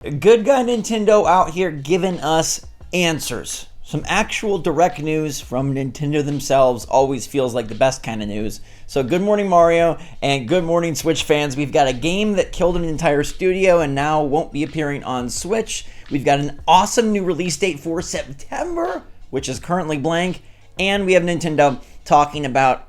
Good guy Nintendo out here giving us answers. Some actual direct news from Nintendo themselves always feels like the best kind of news. So good morning, Mario, and good morning, Switch fans. We've got a game that killed an entire studio and now won't be appearing on Switch. We've got an awesome new release date for September, which is currently blank. And we have Nintendo talking about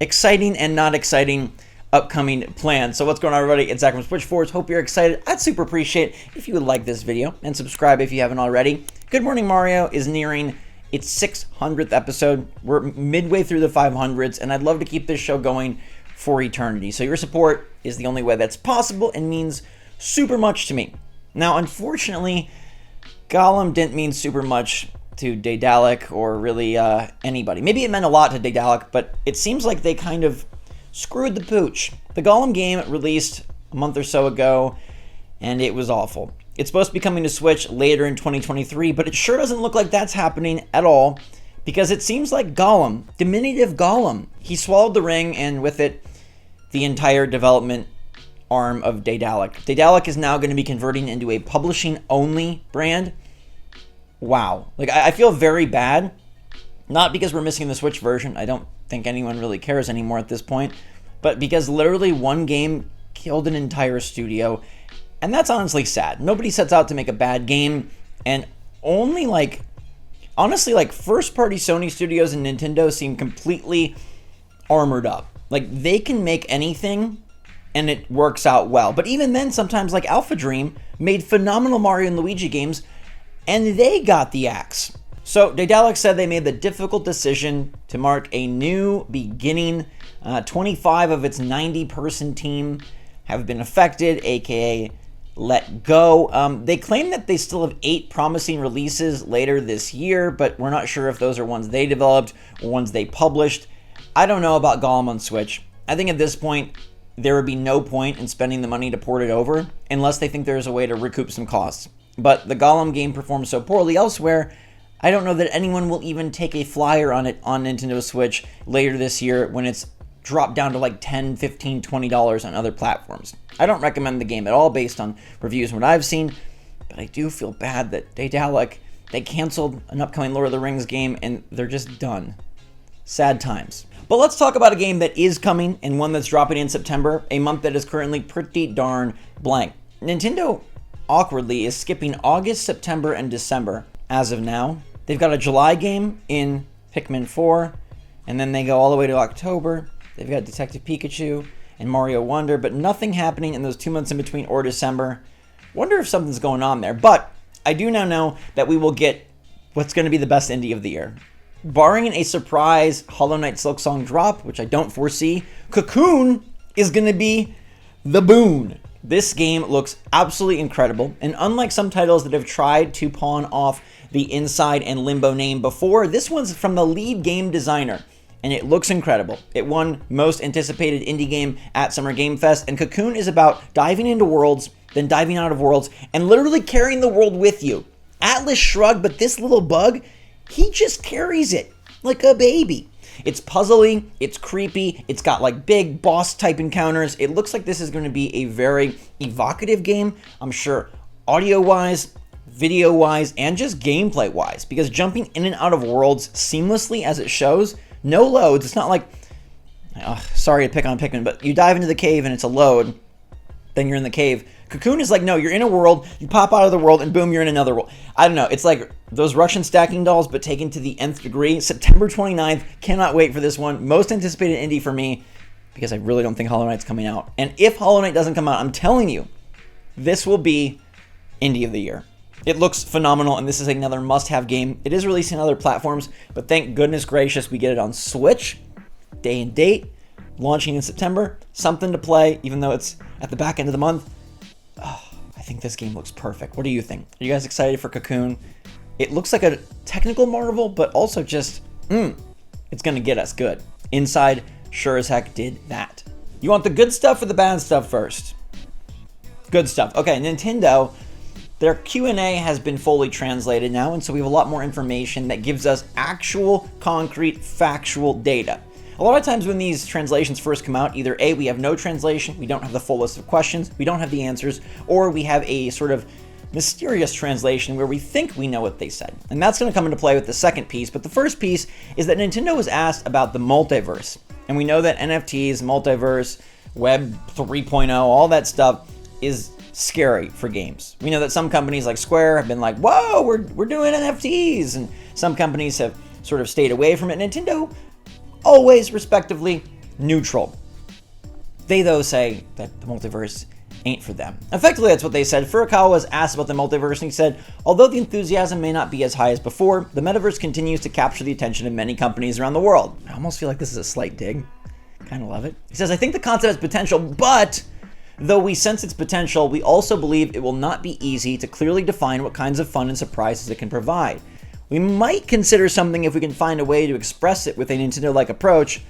exciting and not exciting upcoming plans. So what's going on, everybody? It's Zach from SwitchForce. Hope you're excited. I'd super appreciate if you would like this video and subscribe if you haven't already. Good Morning Mario is nearing its 600th episode. We're midway through the 500s, and I'd love to keep this show going for eternity. So your support is the only way that's possible and means super much to me. Now, unfortunately, Gollum didn't mean super much to Daedalic or really anybody. Maybe it meant a lot to Daedalic, but it seems like they kind of screwed the pooch. The Gollum game released a month or so ago, and it was awful. It's supposed to be coming to Switch later in 2023, but it sure doesn't look like that's happening at all, because it seems like Gollum, diminutive Gollum, he swallowed the ring, and with it, the entire development arm of Daedalic. Daedalic is now going to be converting into a publishing-only brand. Wow. Like, I feel very bad, not because we're missing the Switch version. I don't think anyone really cares anymore at this point, but because literally one game killed an entire studio, and that's honestly sad. Nobody sets out to make a bad game, and only honestly, first-party Sony studios and Nintendo seem completely armored up. Like, they can make anything, and it works out well. But even then, sometimes, like Alpha Dream made phenomenal Mario and Luigi games, and they got the axe. So Daedalic said they made the difficult decision to mark a new beginning. 25 of its 90-person team have been affected, aka let go. They claim that they still have 8 promising releases later this year, but we're not sure if those are ones they developed or ones they published. I don't know about Gollum on Switch. I think at this point, there would be no point in spending the money to port it over unless they think there's a way to recoup some costs. But the Gollum game performed so poorly elsewhere, I don't know that anyone will even take a flyer on it on Nintendo Switch later this year when it's dropped down to like $10, $15, $20 on other platforms. I don't recommend the game at all based on reviews and what I've seen, but I do feel bad that Daedalic, they canceled an upcoming Lord of the Rings game and they're just done. Sad times. But let's talk about a game that is coming and one that's dropping in September, a month that is currently pretty darn blank. Nintendo awkwardly is skipping August, September, and December as of now. They've got a July game in Pikmin 4, and then they go all the way to October. They've got Detective Pikachu and Mario Wonder, but nothing happening in those 2 months in between or December. Wonder if something's going on there. But I do now know that we will get what's going to be the best indie of the year. Barring a surprise Hollow Knight Silksong drop, which I don't foresee, Cocoon is going to be the boon. This game looks absolutely incredible, and unlike some titles that have tried to pawn off the Inside and Limbo name before, this one's from the lead game designer, and it looks incredible. It won Most Anticipated Indie Game at Summer Game Fest, and Cocoon is about diving into worlds, then diving out of worlds, and literally carrying the world with you. Atlas shrugged, but this little bug, he just carries it like a baby. It's puzzly, it's creepy, it's got like big boss type encounters. It looks like this is going to be a very evocative game, I'm sure, audio-wise, video-wise, and just gameplay-wise, because jumping in and out of worlds seamlessly as it shows, no loads. It's not like, sorry to pick on Pikmin, but you dive into the cave and it's a load, then you're in the cave. Cocoon is like, no, you're in a world, you pop out of the world, and boom, you're in another world. I don't know, it's like those Russian stacking dolls, but taken to the nth degree. September 29th, cannot wait for this one. Most anticipated indie for me, because I really don't think Hollow Knight's coming out. And if Hollow Knight doesn't come out, I'm telling you, this will be indie of the year. It looks phenomenal, and this is another must-have game. It is releasing on other platforms, but thank goodness gracious we get it on Switch, day and date, launching in September. Something to play, even though it's at the back end of the month. Oh, I think this game looks perfect. What do you think? Are you guys excited for Cocoon? It looks like a technical marvel, but also just, it's going to get us good. Inside sure as heck did that. You want the good stuff or the bad stuff first? Good stuff. Okay, Nintendo, their Q&A has been fully translated now, and so we have a lot more information that gives us actual, concrete, factual data. A lot of times when these translations first come out, either A, we have no translation, we don't have the full list of questions, we don't have the answers, or we have a sort of mysterious translation where we think we know what they said. And that's going to come into play with the second piece. But the first piece is that Nintendo was asked about the multiverse. And we know that NFTs, multiverse, Web 3.0, all that stuff is scary for games. We know that some companies like Square have been like, whoa, we're doing NFTs. And some companies have sort of stayed away from it. Nintendo, always respectively neutral. They, though, say that the multiverse ain't for them. Effectively, that's what they said. Furukawa was asked about the multiverse, and he said, although the enthusiasm may not be as high as before, the metaverse continues to capture the attention of many companies around the world. I almost feel like this is a slight dig. Kind of love it. He says, I think the concept has potential, but though we sense its potential, we also believe it will not be easy to clearly define what kinds of fun and surprises it can provide. We might consider something if we can find a way to express it with a Nintendo-like approach,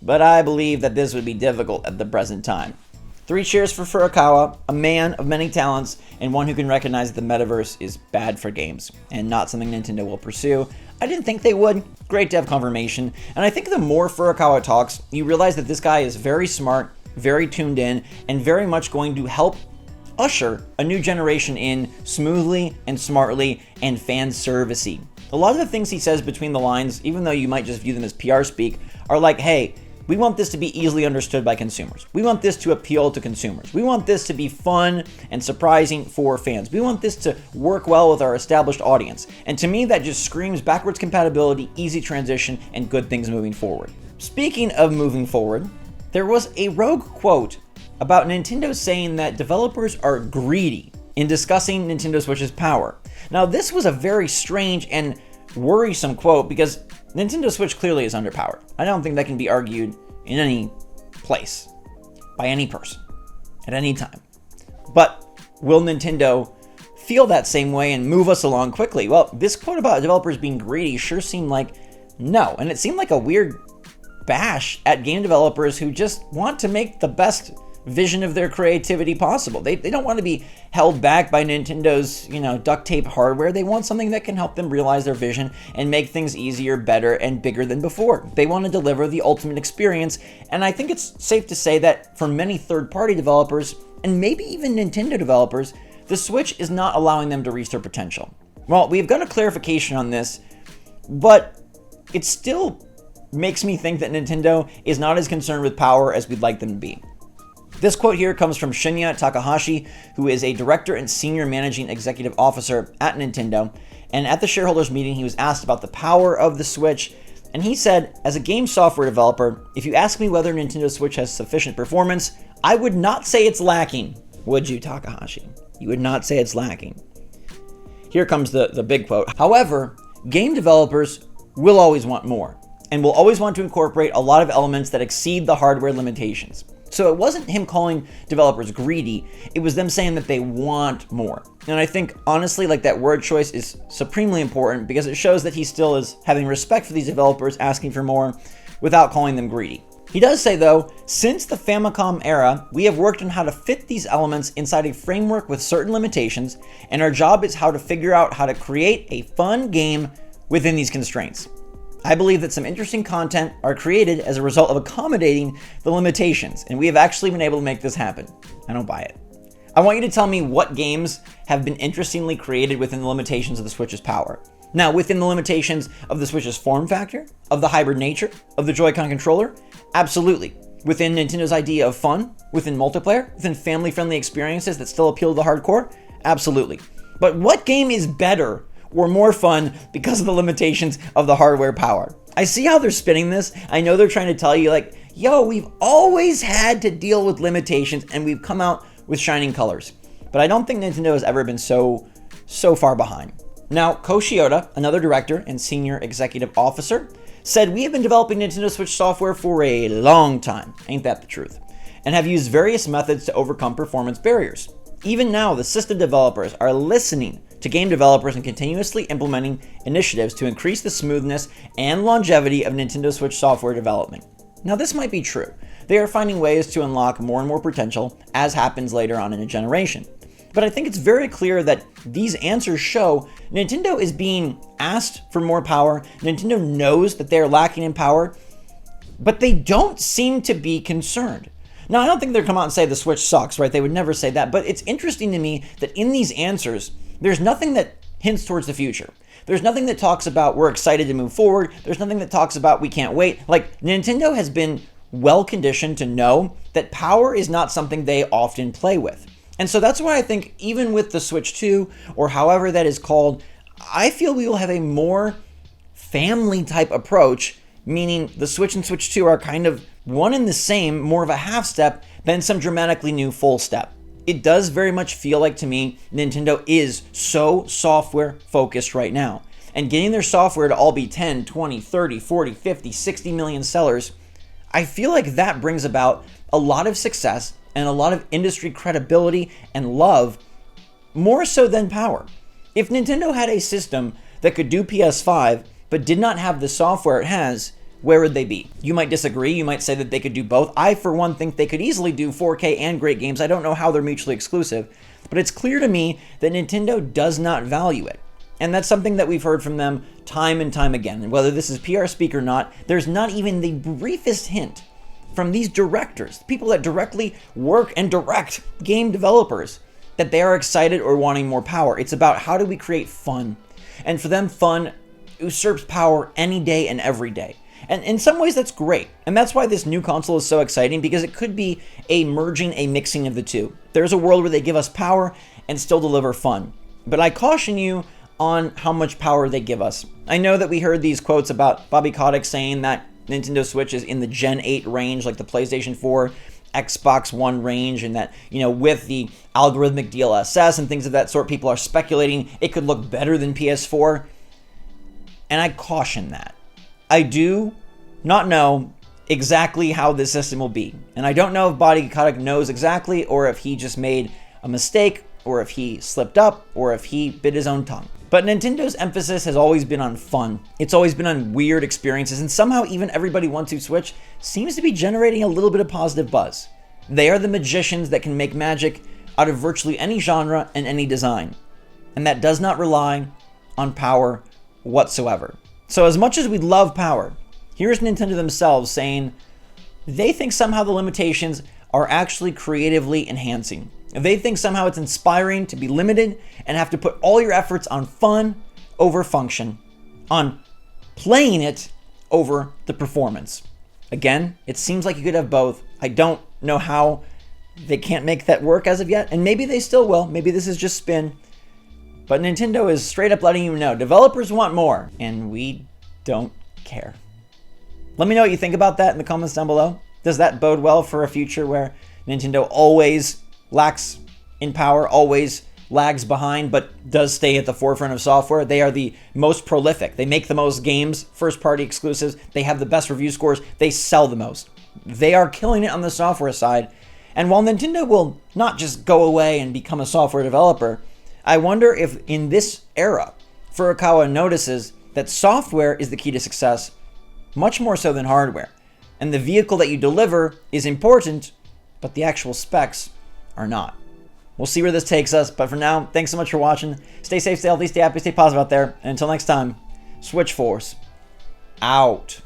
but I believe that this would be difficult at the present time. 3 cheers for Furukawa, a man of many talents, and one who can recognize that the metaverse is bad for games, and not something Nintendo will pursue. I didn't think they would. Great to have confirmation. And I think the more Furukawa talks, you realize that this guy is very smart, very tuned in, and very much going to help usher a new generation in smoothly and smartly and fan-servicey. A lot of the things he says between the lines, even though you might just view them as PR speak, are like, hey, we want this to be easily understood by consumers. We want this to appeal to consumers. We want this to be fun and surprising for fans. We want this to work well with our established audience. And to me, that just screams backwards compatibility, easy transition, and good things moving forward. Speaking of moving forward, there was a rogue quote about Nintendo saying that developers are greedy in discussing Nintendo Switch's power. Now, this was a very strange and worrisome quote because Nintendo Switch clearly is underpowered. I don't think that can be argued in any place by any person at any time. But will Nintendo feel that same way and move us along quickly? Well, this quote about developers being greedy sure seemed like no. And it seemed like a weird bash at game developers who just want to make the best vision of their creativity possible. They don't want to be held back by Nintendo's, duct tape hardware. They want something that can help them realize their vision and make things easier, better, and bigger than before. They want to deliver the ultimate experience, and I think it's safe to say that for many third-party developers, and maybe even Nintendo developers, the Switch is not allowing them to reach their potential. Well, we've got a clarification on this, but it still makes me think that Nintendo is not as concerned with power as we'd like them to be. This quote here comes from Shinya Takahashi, who is a director and senior managing executive officer at Nintendo. And at the shareholders meeting, he was asked about the power of the Switch. And he said, as a game software developer, if you ask me whether Nintendo Switch has sufficient performance, I would not say it's lacking. Would you, Takahashi? You would not say it's lacking. Here comes the big quote. However, game developers will always want more and will always want to incorporate a lot of elements that exceed the hardware limitations. So it wasn't him calling developers greedy, it was them saying that they want more. And I think, honestly, that word choice is supremely important because it shows that he still is having respect for these developers asking for more without calling them greedy. He does say, though, since the Famicom era, we have worked on how to fit these elements inside a framework with certain limitations, and our job is how to figure out how to create a fun game within these constraints. I believe that some interesting content are created as a result of accommodating the limitations, and we have actually been able to make this happen. I don't buy it. I want you to tell me what games have been interestingly created within the limitations of the Switch's power. Now, within the limitations of the Switch's form factor, of the hybrid nature, of the Joy-Con controller, absolutely. Within Nintendo's idea of fun, within multiplayer, within family-friendly experiences that still appeal to the hardcore, absolutely. But what game is better or more fun because of the limitations of the hardware power? I see how they're spinning this. I know they're trying to tell you yo, we've always had to deal with limitations and we've come out with shining colors. But I don't think Nintendo has ever been so far behind. Now, Koshi Oda, another director and senior executive officer, said we have been developing Nintendo Switch software for a long time, ain't that the truth, and have used various methods to overcome performance barriers. Even now, the system developers are listening to game developers and continuously implementing initiatives to increase the smoothness and longevity of Nintendo Switch software development. Now, this might be true. They are finding ways to unlock more and more potential, as happens later on in a generation. But I think it's very clear that these answers show Nintendo is being asked for more power. Nintendo knows that they're lacking in power, but they don't seem to be concerned. Now, I don't think they'll come out and say the Switch sucks, right? They would never say that, but it's interesting to me that in these answers, there's nothing that hints towards the future. There's nothing that talks about we're excited to move forward. There's nothing that talks about we can't wait. Like, Nintendo has been well conditioned to know that power is not something they often play with. And so that's why I think even with the Switch 2, or however that is called, I feel we will have a more family type approach, meaning the Switch and Switch 2 are kind of one and the same, more of a half step than some dramatically new full step. It does very much feel like to me Nintendo is so software focused right now. And getting their software to all be 10, 20, 30, 40, 50, 60 million sellers, I feel like that brings about a lot of success and a lot of industry credibility and love, more so than power. If Nintendo had a system that could do PS5 but did not have the software it has, where would they be? You might disagree. You might say that they could do both. I, for one, think they could easily do 4K and great games. I don't know how they're mutually exclusive, but it's clear to me that Nintendo does not value it. And that's something that we've heard from them time and time again. And whether this is PR speak or not, there's not even the briefest hint from these directors, people that directly work and direct game developers, that they are excited or wanting more power. It's about how do we create fun? And for them, fun usurps power any day and every day. And in some ways, that's great. And that's why this new console is so exciting, because it could be a mixing of the two. There's a world where they give us power and still deliver fun. But I caution you on how much power they give us. I know that we heard these quotes about Bobby Kotick saying that Nintendo Switch is in the Gen 8 range, like the PlayStation 4, Xbox One range, and that, with the algorithmic DLSS and things of that sort, people are speculating it could look better than PS4. And I caution that. I do not know exactly how this system will be. And I don't know if Bobby Kotick knows exactly, or if he just made a mistake, or if he slipped up, or if he bit his own tongue. But Nintendo's emphasis has always been on fun. It's always been on weird experiences, and somehow even Everybody Wants to Switch seems to be generating a little bit of positive buzz. They are the magicians that can make magic out of virtually any genre and any design. And that does not rely on power whatsoever. So as much as we love power, here's Nintendo themselves saying they think somehow the limitations are actually creatively enhancing. They think somehow it's inspiring to be limited and have to put all your efforts on fun over function, on playing it over the performance. Again, it seems like you could have both. I don't know how they can't make that work as of yet, and maybe they still will. Maybe this is just spin. But Nintendo is straight up letting you know, developers want more, and we don't care. Let me know what you think about that in the comments down below. Does that bode well for a future where Nintendo always lacks in power, always lags behind, but does stay at the forefront of software? They are the most prolific. They make the most games, first-party exclusives. They have the best review scores. They sell the most. They are killing it on the software side. And while Nintendo will not just go away and become a software developer, I wonder if in this era, Furukawa notices that software is the key to success, much more so than hardware. And the vehicle that you deliver is important, but the actual specs are not. We'll see where this takes us, but for now, thanks so much for watching. Stay safe, stay healthy, stay happy, stay positive out there. And until next time, SwitchForce out.